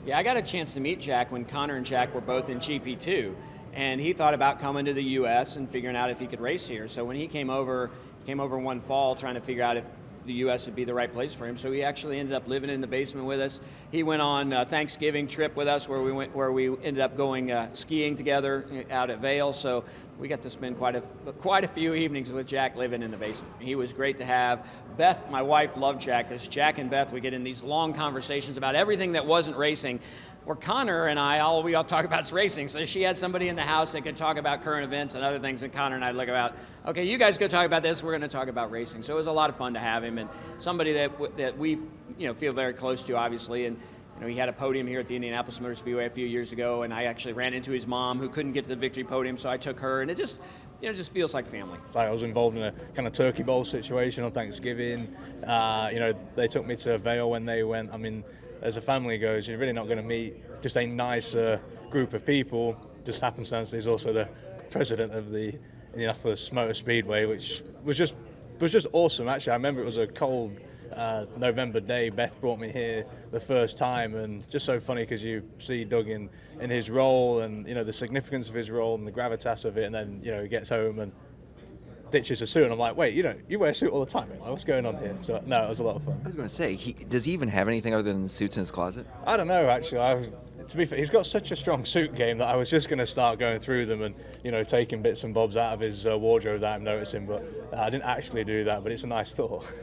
Yeah, I got a chance to meet Jack when Connor and Jack were both in GP2, and he thought about coming to the U.S. and figuring out if he could race here. So when he came over one fall trying to figure out if the U.S. would be the right place for him. So he actually ended up living in the basement with us. He went on a Thanksgiving trip with us where we ended up going skiing together out at Vail. So we got to spend quite a few evenings with Jack living in the basement. He was great to have. Beth, my wife, loved Jack because Jack and Beth would get in these long conversations about everything that wasn't racing. Where Connor and I, all we all talk about is racing. So she had somebody in the house that could talk about current events and other things, and Connor and I look about, okay, you guys go talk about this, we're going to talk about racing. So it was a lot of fun to have him, and somebody that we feel very close to, obviously. And he had a podium here at the Indianapolis Motor Speedway a few years ago, and I actually ran into his mom who couldn't get to the victory podium, so I took her, and it just feels like family. I was involved in a kind of turkey bowl situation on Thanksgiving. They took me to Vail when they went. I mean, as a family goes, you're really not going to meet just a nicer group of people. Just happenstance, he's also the president of the Indianapolis Motor Speedway, which was just awesome. Actually, I remember it was a cold November day. Beth brought me here the first time, and just so funny because you see Doug in his role and the significance of his role and the gravitas of it, and then he gets home and ditches a suit, and I'm like, wait, you wear a suit all the time, man. Like, what's going on here? So no, it was a lot of fun. I was going to say, does he even have anything other than suits in his closet? I don't know, actually. To be fair, he's got such a strong suit game that I was just going to start going through them and taking bits and bobs out of his wardrobe that I'm noticing, but I didn't actually do that. But it's a nice thought.